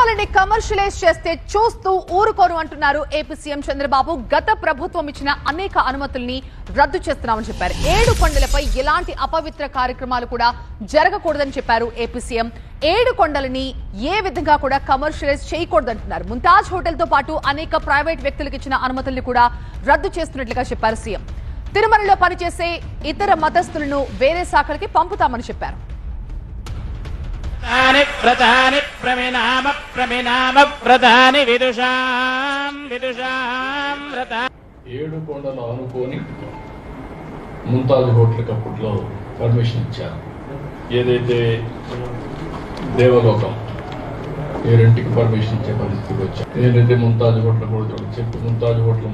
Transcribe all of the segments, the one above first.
తిరుమలని commercialise చేస్తే చూస్తూ ఊరుకోరు అంటున్నారు ఏపీ సీఎం చంద్రబాబు. గత ప్రభుత్వం ఇచ్చిన అనేక అనుమతుల్ని రద్దు చేస్తున్నామని చెప్పారు. 7 కొండలపై ఎలాంటి అపవిత్ర కార్యక్రమాలు కూడా జరగకూడదని చెప్పారు ఏపీ సీఎం. 7 కొండలని ఏ విధంగా కూడా కమర్షియలైజ్ చేయకూడదంటున్నారు. ముంతాజ్ హోటల్ తో పాటు అనేక ప్రైవేట్ వ్యక్తులకు ఇచ్చిన అనుమతుల్ని కూడా రద్దు చేస్తున్నట్లుగా చెప్పారు సీఎం. తిరుమలలో పనిచేసే ఇతర మతస్థులను వేరే శాఖలకి పంపుతామని చెప్పారు. ఏడు కొండలు ఆనుకొని ముంతాజ్ హోటల్కి అప్పట్లో పర్మిషన్ ఇచ్చారు. ఏదైతే దేవలోకం ఈ రెంటికి పర్మిషన్ ఇచ్చే పరిస్థితికి వచ్చారు. ఏంటంటే ముంతాజ్ హోటల్ కూడా చెప్పి ముంతాజ్ హోటల్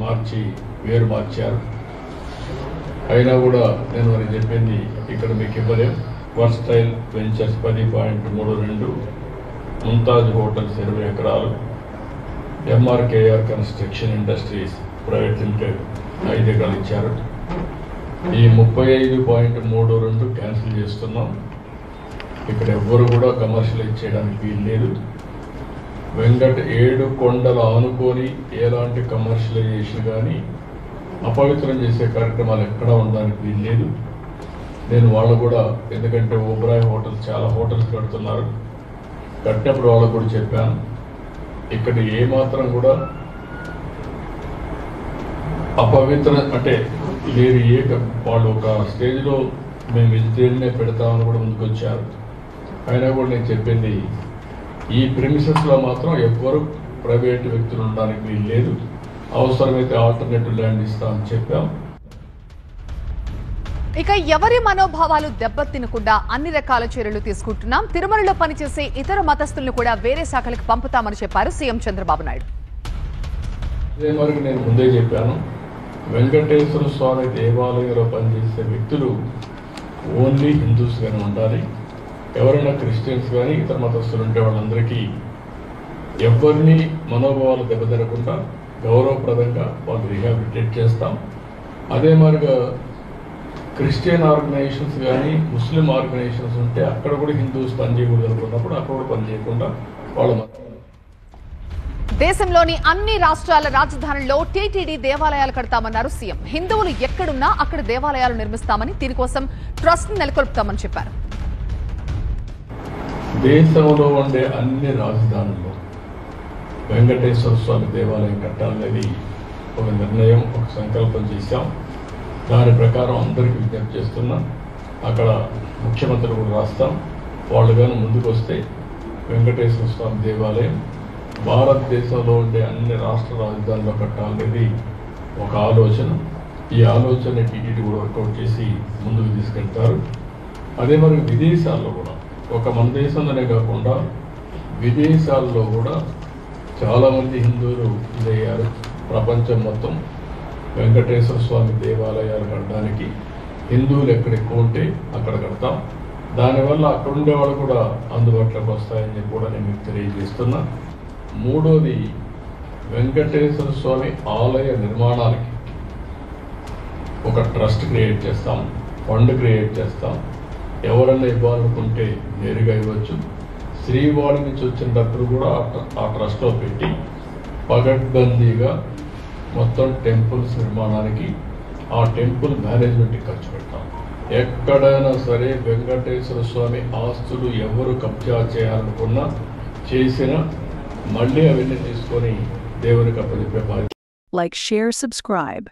వేరు మార్చారు. అయినా కూడా నేను మరి చెప్పింది ఇక్కడ మీకు ఇవ్వలేం. వర్స్టైల్ వెంచర్స్ 10.32, ముంతాజ్ హోటల్స్ 20 ఎకరాలు, MRKR construction industries private limited 5 ఎకరాలు ఇచ్చారు. ఈ 35.32 క్యాన్సిల్ చేస్తున్నాం. ఇక్కడ ఎవ్వరు కూడా కమర్షియలైజ్ చేయడానికి వీలు లేదు. ఏడు కొండలు ఆనుకొని ఎలాంటి కమర్షియలైజేషన్ కానీ అపవిత్రం చేసే కార్యక్రమాలు ఎక్కడా ఉండడానికి వీలు లేదు. నేను వాళ్ళు కూడా, ఎందుకంటే ఓబ్రాయ్ హోటల్స్ చాలా హోటల్స్ కడుతున్నారు, కట్టినప్పుడు వాళ్ళకు కూడా చెప్పాను, ఇక్కడ ఏమాత్రం కూడా అపవిత్ర అంటే లేదు. వాళ్ళు ఒక స్టేజ్లో మేము వెజిటేరియనే పెడతామని కూడా ముందుకొచ్చారు. అయినా కూడా నేను చెప్పింది ఈ ప్రిమిసెస్లో మాత్రం ఎవ్వరు ప్రైవేట్ వ్యక్తులు ఉండడానికి వీలు లేదు. అవసరమైతే ఆల్టర్నేటివ్ ల్యాండ్ ఇస్తామని చెప్పాం. ఇక ఎవరి మనోభావాలు దెబ్బతినకుండా అన్ని రకాల చర్యలు తీసుకుంటున్నాం. తిరుమలలో పనిచేసే ఇతర మతస్థులను కూడా వేరే శాఖలకు పంపుతామని చెప్పారు సీఎం చంద్రబాబు నాయుడు. అదే మరి నేను ముందే చెప్పాను, వెంకటేశ్వర స్వామి దేవాలయంలో పనిచేసే వ్యక్తులు ఓన్లీ హిందూస్ గానే ఉండాలి. ఎవరైనా క్రిస్టియన్స్ కానీ ఇతర మతస్థులు ఉంటే వాళ్ళందరికీ ఎవరిని మనోభావాలు దెబ్బతినకుండా గౌరవప్రదంగా వాళ్ళు రిహాబిలిటేట్ చేస్తాం. అదే మరిగా క్రిస్టియన్ ఆర్గనైజేషన్స్ కానీ ముస్లిం ఆర్గనైజేషన్స్ ఉంటే అక్కడ కూడా హిందూస్ పనిచేయకూడదు అనుకున్నప్పుడు అక్కడ కూడా పనిచేయకుండా వాళ్ళ దేశంలోని అన్ని రాష్ట్రాల రాజధానుల్లో టీటీడీ దేవాలయాలు కడతామన్నారు సీఎం. హిందువులు ఎక్కడున్నా అక్కడ దేవాలయాలు నిర్మిస్తామని, దీనికోసం ట్రస్ట్ నెలకొల్పుతామని చెప్పారు. దేశంలో ఉండే అన్ని రాజధానుల్లో వెంకటేశ్వర స్వామి దేవాలయం కట్టాలనేది ఒక నిర్ణయం, ఒక సంకల్పం చేశాం. దాని ప్రకారం అందరికీ విజ్ఞప్తి చేస్తున్నాం. అక్కడ ముఖ్యమంత్రి కూడా రాస్తాం. వాళ్ళు కానీ ముందుకు వస్తే వెంకటేశ్వర స్వామి దేవాలయం భారతదేశంలో ఉండే అన్ని రాష్ట్ర రాజధానిలో కట్టాలనేది ఒక ఆలోచన. ఈ ఆలోచన టీటీడీ కూడా వర్కౌట్ చేసి ముందుకు తీసుకెళ్తారు. అదే మరి విదేశాల్లో కూడా, ఒక మన దేశంలోనే కాకుండా విదేశాల్లో కూడా చాలామంది హిందువులు ఇదయ్యారు. ప్రపంచం మొత్తం వెంకటేశ్వర స్వామి దేవాలయాలు కట్టడానికి హిందువులు ఎక్కడ ఎక్కువ ఉంటే అక్కడ కడతాం. దానివల్ల అక్కడ ఉండే వాళ్ళు కూడా అందుబాటులోకి వస్తాయని చెప్పి కూడా నేను మీకు తెలియజేస్తున్నా. మూడోది, వెంకటేశ్వర స్వామి ఆలయ నిర్మాణాలకి ఒక ట్రస్ట్ క్రియేట్ చేస్తాం, ఫండ్ క్రియేట్ చేస్తాం. ఎవరన్నా ఇవ్వాలనుకుంటే నేరుగా ఇవ్వచ్చు. శ్రీవారి నుంచి వచ్చిన డబ్బులు కూడా ఆ ట్రస్ట్లో పెట్టి పగడ్బందీగా మొత్తం టెంపుల్స్ నిర్మాణానికి, ఆ టెంపుల్ మేనేజ్మెంట్కి ఖర్చు పెడతాం. ఎక్కడైనా సరే వెంకటేశ్వర స్వామి ఆస్తులు ఎవరు కబ్జా చేయాలనుకున్నా చేసినా మళ్ళీ అవన్నీ తీసుకొని దేవునికి అప్పచెప్పే బాధ్యత. Like, share, subscribe.